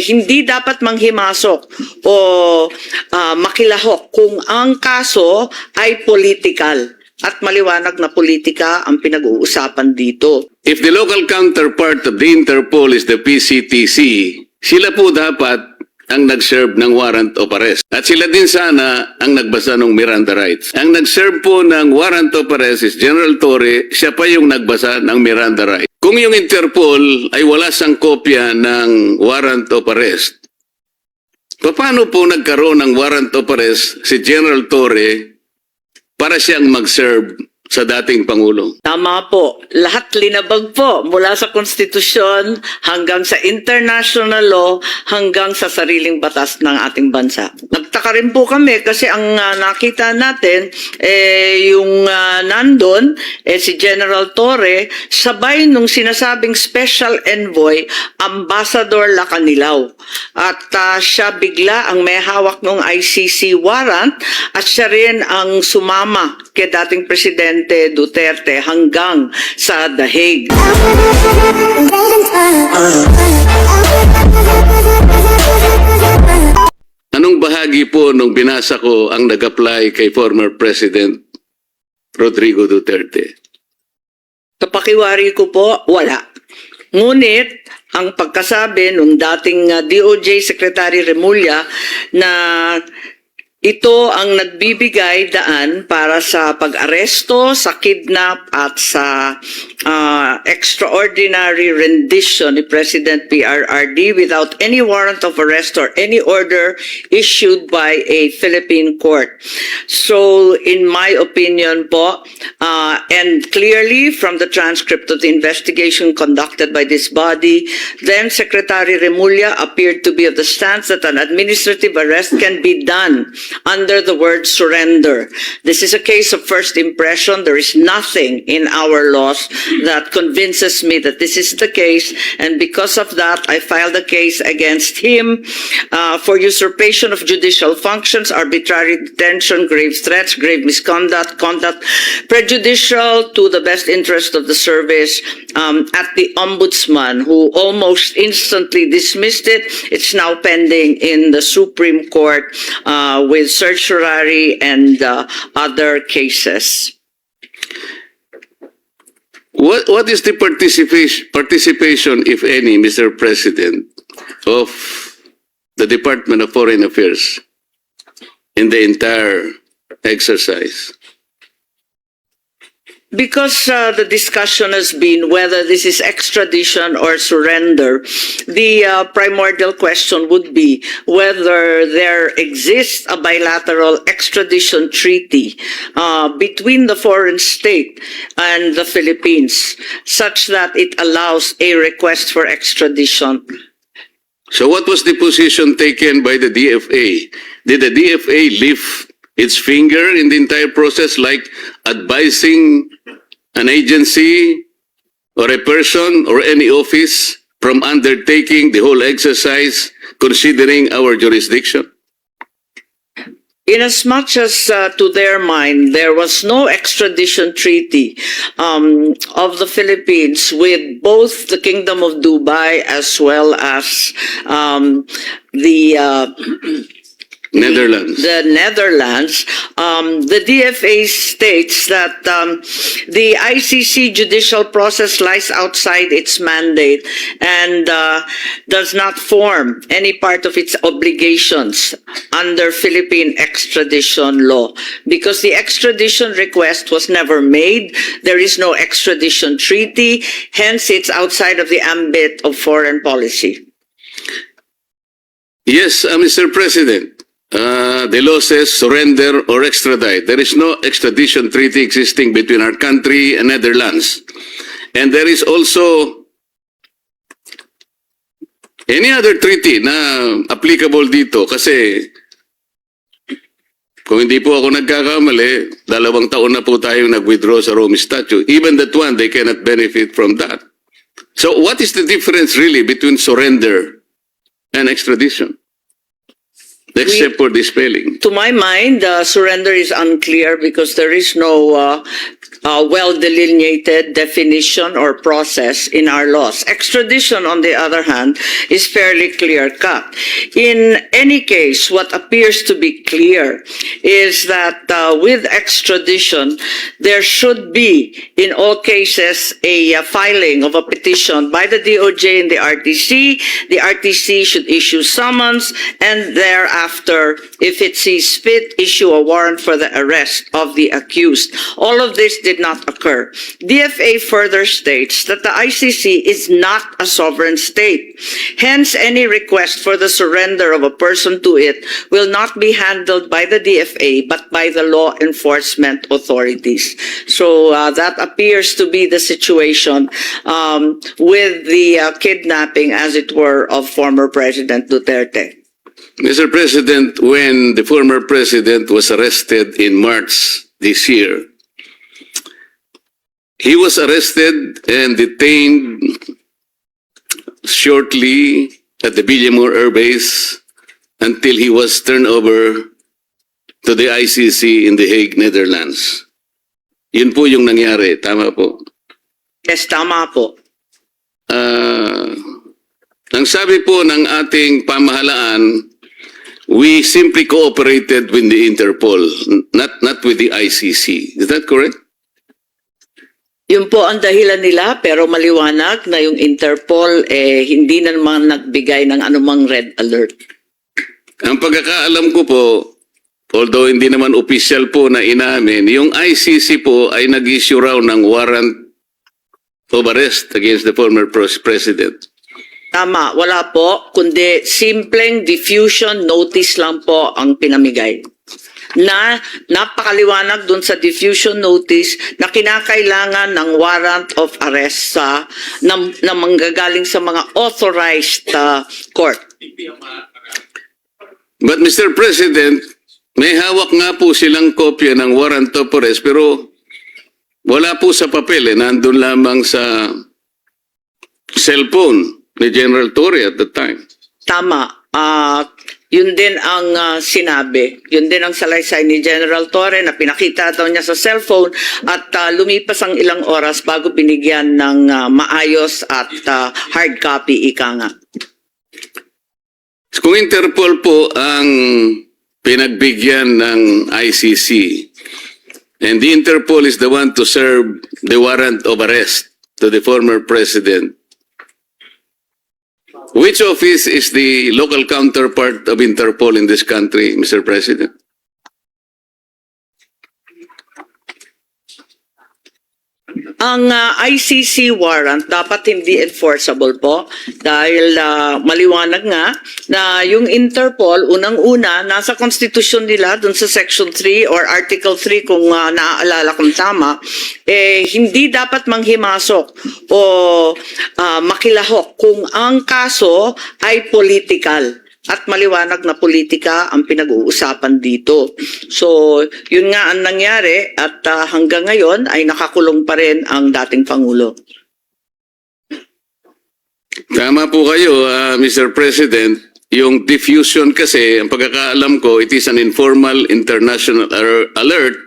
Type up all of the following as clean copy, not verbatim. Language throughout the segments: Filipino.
Hindi dapat manghimasok o makilahok kung ang kaso ay political at maliwanag na politika ang pinag-uusapan dito. If the local counterpart of the Interpol is the PCTC, sila po dapat ang nag-serve ng warrant of arrest. At sila din sana ang nagbasa ng Miranda rights. Ang nag-serve po ng warrant of arrest is General Torre, siya pa yung nagbasa ng Miranda rights. Kung yung Interpol ay wala sang kopya ng warrant of arrest, paano po nagkaroon ng warrant of arrest si General Torre para siyang mag-serve sa dating Pangulo? Tama po. Lahat linabag po mula sa konstitusyon hanggang sa international law hanggang sa sariling batas ng ating bansa. Nagtaka rin po kami kasi ang nakita natin yung nandun si General Torre sabay nung sinasabing special envoy Ambassador Lacanilaw. At siya bigla ang may hawak ng ICC warrant at siya rin ang sumama kay dating Presidente Duterte hanggang sa The Hague. Anong bahagi po nung binasa ko ang nag-apply kay former President Rodrigo Duterte? Kapakiwari ko po, wala. Ngunit, ang pagkasabi nung dating DOJ Secretary Remulla na ito ang nagbibigay daan para sa pag-aresto, sa kidnap at sa extraordinary rendition ni President PRRD without any warrant of arrest or any order issued by a Philippine court. So, in my opinion po, and clearly from the transcript of the investigation conducted by this body, then Secretary Remulla appeared to be of the stance that an administrative arrest can be done under the word surrender. This is a case of first impression. There is nothing in our laws that convinces me that this is the case, and because of that, I filed a case against him for usurpation of judicial functions, arbitrary detention, grave threats, grave misconduct, conduct prejudicial to the best interest of the service at the Ombudsman, who almost instantly dismissed it. It's now pending in the Supreme Court with certiorari and other cases. What is the participation, if any, Mr. President, of the Department of Foreign Affairs in the entire exercise? Because the discussion has been whether this is extradition or surrender, the primordial question would be whether there exists a bilateral extradition treaty between the foreign state and the Philippines, such that it allows a request for extradition. So what was the position taken by the DFA? Did the DFA lift its finger in the entire process, like advising an agency or a person or any office from undertaking the whole exercise, considering our jurisdiction? Inasmuch as to their mind, there was no extradition treaty of the Philippines with both the Kingdom of Dubai as well as the Netherlands. The Netherlands, the DFA states that the ICC judicial process lies outside its mandate and does not form any part of its obligations under Philippine extradition law. Because the extradition request was never made, there is no extradition treaty, hence it's outside of the ambit of foreign policy. Yes, Mr. President. The law says surrender or extradite. There is no extradition treaty existing between our country and Netherlands. And there is also any other treaty na applicable dito kasi kung hindi po ako nagkakamali, 2 taon na po tayong nag-withdraw sa Rome Statute. Even that one, they cannot benefit from that. So what is the difference really between surrender and extradition? except for the spelling. To my mind, surrender is unclear because there is no well-delineated definition or process in our laws. Extradition, on the other hand, is fairly clear-cut. In any case, what appears to be clear is that with extradition, there should be, in all cases, a filing of a petition by the DOJ and the RTC. The RTC should issue summons, and thereafter, if it sees fit, issue a warrant for the arrest of the accused. All of this did not occur. DFA further states that the ICC is not a sovereign state. Hence, any request for the surrender of a person to it will not be handled by the DFA but by the law enforcement authorities. So that appears to be the situation with the kidnapping, as it were, of former President Duterte. Mr. President, when the former president was arrested in March this year, he was arrested and detained shortly at the Villamor Air Base until he was turned over to the ICC in The Hague, Netherlands. Yun po yung nangyari. Tama po. Yes, tama po. Ang sabi po ng ating pamahalaan, we simply cooperated with the Interpol, not with the ICC. Is that correct? Yun po ang dahilan nila, pero maliwanag na yung Interpol hindi na naman nagbigay ng anumang red alert. Ang pagkakaalam ko po, although hindi naman official po na inamin, yung ICC po ay nag-issue raw ng warrant of arrest against the former president. Tama, wala po, kundi simpleng diffusion notice lang po ang pinamigay. Na napakaliwanag dun sa diffusion notice na kinakailangan ng warrant of arrest na manggagaling sa mga authorized court. But Mr. President, may hawak nga po silang kopya ng warrant of arrest pero wala po sa papel. Nandun lamang sa cellphone ni General Torre at the time. Tama. Yun din ang sinabi. Yun din ang salaysay ni General Torre na pinakita daw niya sa cellphone at lumipas ang ilang oras bago binigyan ng maayos at hard copy, ika nga. Kung Interpol po ang pinagbigyan ng ICC and the Interpol is the one to serve the warrant of arrest to the former president, which office is the local counterpart of Interpol in this country, Mr. President? Ang ICC warrant dapat hindi enforceable po dahil maliwanag nga na yung Interpol unang-una nasa konstitusyon nila dun sa Section 3 or Article 3 kung naaalala kong tama, hindi dapat manghimasok o makilahok kung ang kaso ay political. At maliwanag na politika ang pinag-uusapan dito. So, yun nga ang nangyari at hanggang ngayon ay nakakulong pa rin ang dating Pangulo. Tama po kayo, Mr. President. Yung diffusion kasi, ang pagkakaalam ko, it is an informal international alert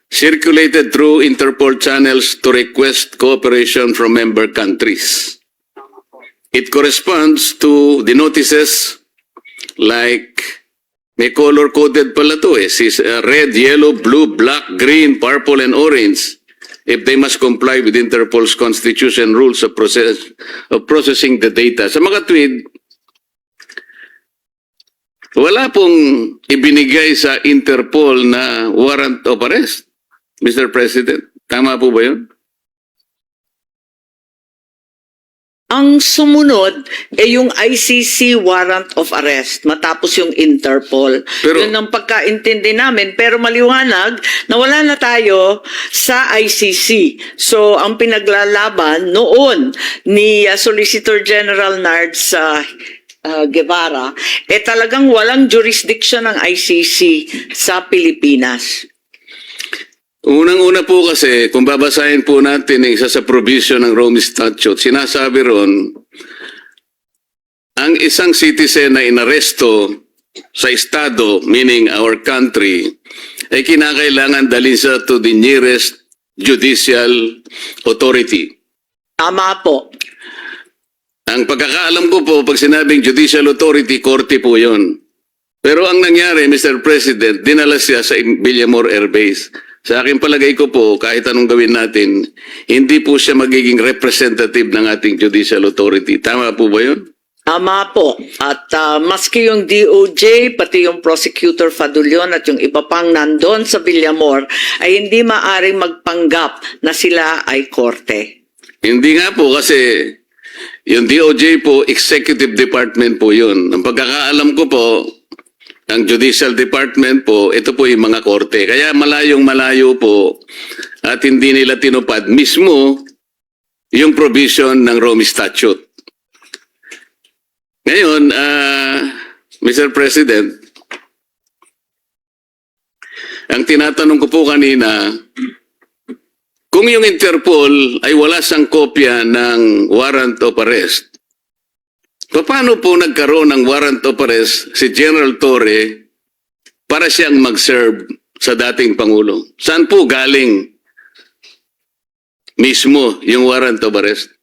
circulated through Interpol channels to request cooperation from member countries. It corresponds to the notices like, may color-coded pala to red, yellow, blue, black, green, purple, and orange if they must comply with Interpol's constitution rules of processing the data. Sa mga tweet, wala pong ibinigay sa Interpol na warrant of arrest, Mr. President. Tama po ba yun? Ang sumunod ay yung ICC warrant of arrest matapos yung Interpol. Pero, yun ang pagkaintindi namin. Pero maliwanag na wala na tayo sa ICC. So ang pinaglalaban noon ni Solicitor General Nards Guevara, talagang walang jurisdiction ng ICC sa Pilipinas. Unang-una po kasi, kung babasahin po natin isa sa provision ng Rome Statute, sinasabi ron, ang isang citizen na inaresto sa estado, meaning our country, ay kinakailangan dalhin sa to the nearest judicial authority. Tama po. Ang pagkakaalam ko po, pag sinabing judicial authority, korte po yun. Pero ang nangyari, Mr. President, dinala siya sa Villamor Air Base. Sa aking palagay ko po, kahit anong gawin natin, hindi po siya magiging representative ng ating judicial authority. Tama po ba yun? Tama po. At maski yung DOJ, pati yung Prosecutor Fadulion at yung iba pang nandun sa Villamor, ay hindi maaring magpanggap na sila ay korte. Hindi nga po kasi yung DOJ po, executive department po yun. Ang pagkakaalam ko po, ang judicial department po, ito po yung mga korte. Kaya malayong malayo po at hindi nila tinupad mismo yung provision ng Rome Statute. Ngayon, Mr. President, ang tinatanong ko po kanina, kung yung Interpol ay wala sang kopya ng warrant of arrest, paano po nagkaroon ng warrant of arrest si General Torre para siyang mag-serve sa dating Pangulo? Saan po galing mismo yung warrant of arrest?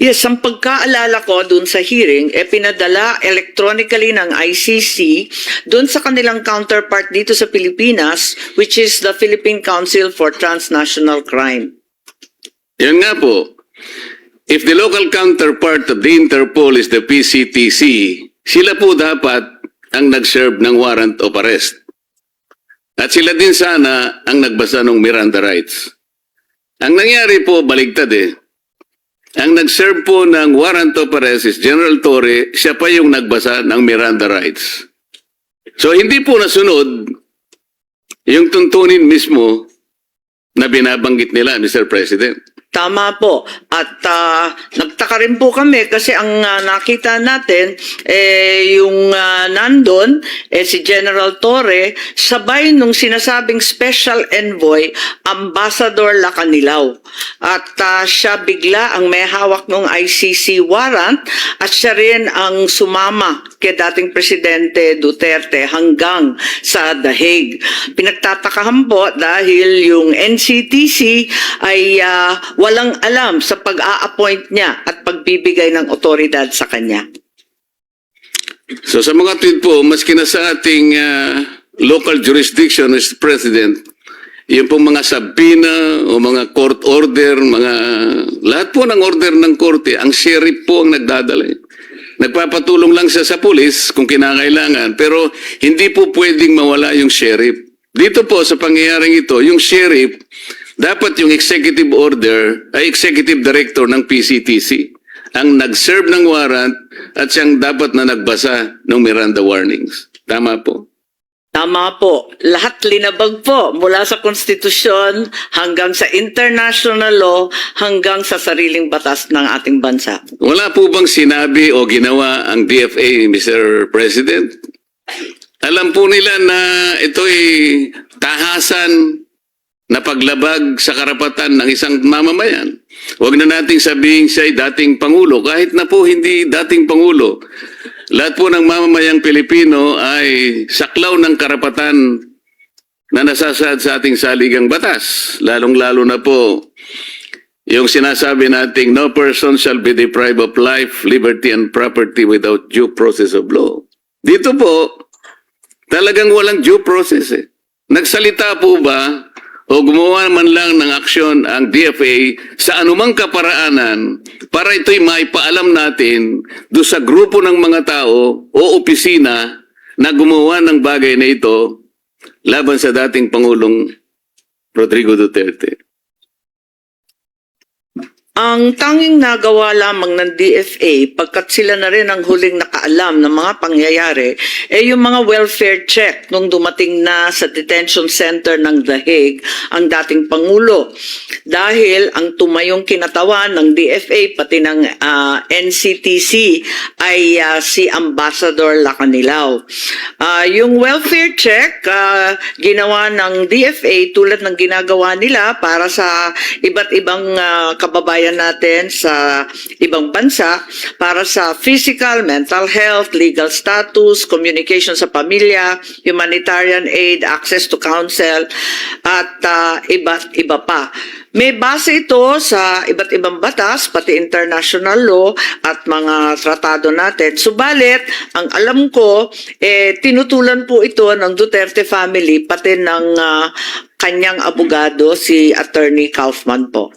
Yes, ang pagkaalala ko dun sa hearing, pinadala electronically ng ICC dun sa kanilang counterpart dito sa Pilipinas, which is the Philippine Council for Transnational Crime. Yan nga po. If the local counterpart of the Interpol is the PCTC, sila po dapat ang nag-serve ng warrant of arrest. At sila din sana ang nagbasa ng Miranda rights. Ang nangyari po, baligtad eh. Ang nag-serve po ng warrant of arrest is General Torre, siya pa yung nagbasa ng Miranda rights. So hindi po nasunod yung tuntunin mismo na binabanggit nila, Mr. President. Tama po. At nagtaka rin po kami kasi ang nakita natin, yung nandun, si General Torre, sabay nung sinasabing Special Envoy, Ambassador Lacanilaw. At siya bigla ang may hawak ng ICC warrant at siya rin ang sumama kay dating Presidente Duterte hanggang sa The Hague. Pinagtatakahan po dahil yung NCTC ay walang alam sa pag-a-appoint niya at pagbibigay ng otoridad sa kanya. So sa mga tweet po, maski na sa ating local jurisdiction, Mr. President, yung pong mga sabina o mga court order, lahat po ng order ng korte, ang sheriff po ang nagdadala. Nagpapatulong lang siya sa pulis kung kinakailangan, pero hindi po pwedeng mawala yung sheriff. Dito po sa pangyayaring ito, yung sheriff, dapat yung executive order ay executive director ng PCTC ang nag-serve ng warrant at siyang dapat na nagbasa ng Miranda warnings. Tama po? Tama po. Lahat linabag po mula sa konstitusyon hanggang sa international law hanggang sa sariling batas ng ating bansa. Wala po bang sinabi o ginawa ang DFA, Mr. President? Alam po nila na ito'y tahasan na paglabag sa karapatan ng isang mamamayan. Huwag na nating sabihin siya'y dating Pangulo, kahit na po hindi dating Pangulo. Lahat po ng mamamayang Pilipino ay saklaw ng karapatan na nasasaad sa ating saligang batas. Lalong-lalo na po yung sinasabi nating no person shall be deprived of life, liberty, and property without due process of law. Dito po, talagang walang due process eh. Nagsalita po ba o gumawa man lang ng aksyon ang DFA sa anumang kaparaanan para ito'y maipaalam natin doon sa grupo ng mga tao o opisina na gumawa ng bagay na ito laban sa dating Pangulong Rodrigo Duterte? Ang tanging nagawa lamang ng DFA, pagkat sila na rin ang huling nakaalam ng mga pangyayari, yung mga welfare check nung dumating na sa detention center ng The Hague ang dating Pangulo. Dahil ang tumayong kinatawan ng DFA pati ng NCTC ay si Ambassador Lacanilaw. Yung welfare check, ginawa ng DFA tulad ng ginagawa nila para sa iba't ibang kababayan kababayan natin sa ibang bansa para sa physical, mental health, legal status, communication sa pamilya, humanitarian aid, access to counsel, at iba't iba pa. May base ito sa iba't ibang batas, pati international law at mga tratado natin. Subalit, ang alam ko, tinutulan po ito ng Duterte family, pati ng kanyang abogado, si Attorney Kaufman po.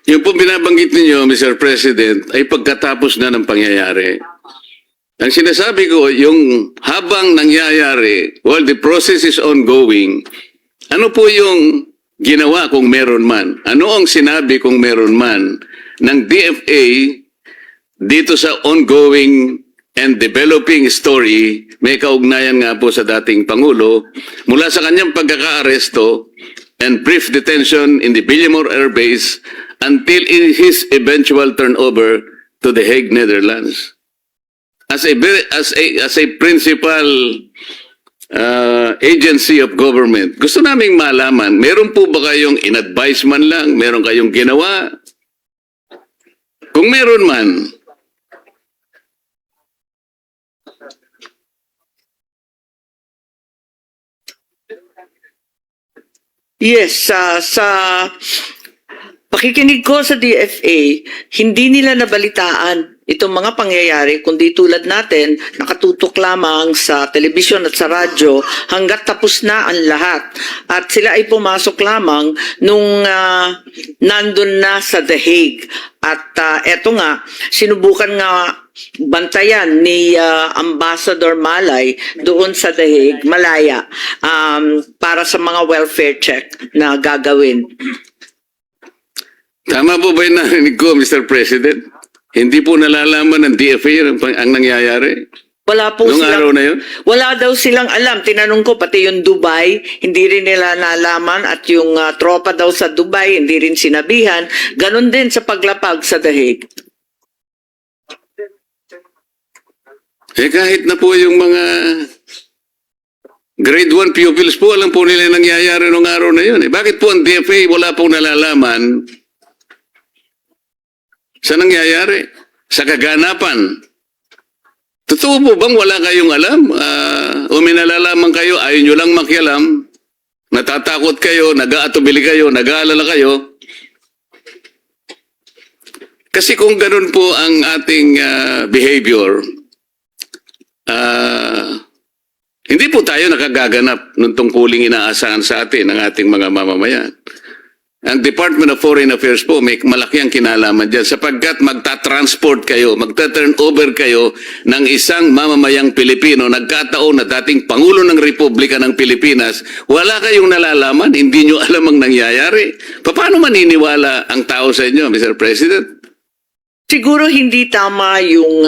Yung po binabanggit ninyo, Mr. President, ay pagkatapos na ng pangyayari. Ang sinasabi ko, yung habang nangyayari, while the process is ongoing, ano po yung ginawa kung meron man? Ano ang sinabi kung meron man ng DFA dito sa ongoing and developing story, may kaugnayan nga po sa dating Pangulo, mula sa kanyang pagkaka-aresto and brief detention in the Villamor Air Base until in his eventual turnover to the Hague, Netherlands. As a principal agency of government, gusto naming malaman, meron po ba kayong in-advise man lang? Meron kayong ginawa? Kung meron man, Yes, sa pakikinig ko sa DFA, hindi nila nabalitaan itong mga pangyayari, kundi tulad natin, nakatutok lamang sa telebisyon at sa radyo hanggat tapos na ang lahat. At sila ay pumasok lamang nung nandun na sa The Hague. At eto nga, sinubukan nga bantayan ni Ambassador Malay doon sa The Hague, Malaya, para sa mga welfare check na gagawin. tama po ba yung narinig ko, Mr. President? Hindi po nalalaman ng DFA ang nangyayari? Wala po Nung silang, araw na yun? Wala daw silang alam. Tinanong ko, pati yung Dubai, hindi rin nila nalaman, at yung tropa daw sa Dubai, hindi rin sinabihan. Ganon din sa paglapag sa The Hague. Kahit na po yung mga grade 1 pupils po, alam po nila yung nangyayari nung araw na yun. Bakit po ang DFA wala pong nalalaman sa nangyayari? Sa kaganapan? Totoo po bang wala kayong alam? O may nalalaman kayo, ayaw nyo lang makialam, natatakot kayo, nag-aatubili kayo, nag-aalala kayo? Kasi kung ganun po ang ating behavior, hindi po tayo nakagaganap ng tungkuling inaasahan sa atin ng ating mga mamamayan. Ang Department of Foreign Affairs po may malaki ang kinalaman dyan sapagkat magta-transport kayo, magta-turnover kayo ng isang mamamayang Pilipino, nagkataon na dating Pangulo ng Republika ng Pilipinas, wala kayong nalalaman, hindi nyo alam ang nangyayari. Paano maniniwala ang tao sa inyo, Mr. President? Siguro hindi tama yung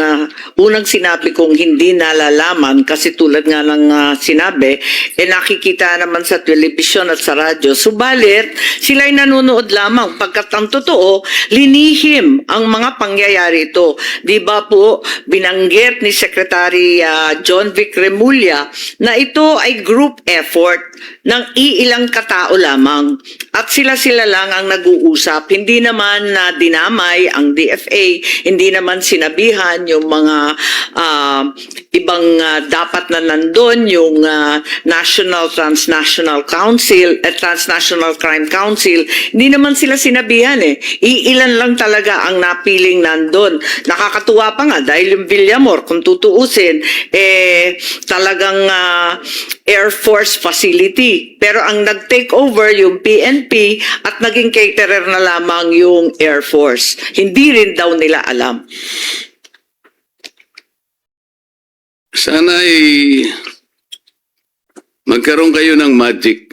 unang sinabi kong hindi nalalaman, kasi tulad nga ng sinabi, nakikita naman sa telebisyon at sa radyo. Subalit, sila'y nanonood lamang pagkat ang totoo, linihim ang mga pangyayari ito. Di ba po, binanggit ni Secretary John Vic Remulla na ito ay group effort ng iilang katao lamang. At sila-sila lang ang nag-uusap. Hindi naman na dinamay ang DFA, hindi naman sinabihan yung mga ibang dapat na nandun, yung National Transnational Council at Transnational Crime Council. Hindi naman sila sinabihan Iilan lang talaga ang napiling nandun. Nakakatuwa pa nga dahil yung Villamor, kung tutuusin, talagang Air Force facility. Pero ang nag-take over yung PNP at naging caterer na lamang yung Air Force. Hindi rin daw nila alam. Sana ay magkaroon kayo ng magic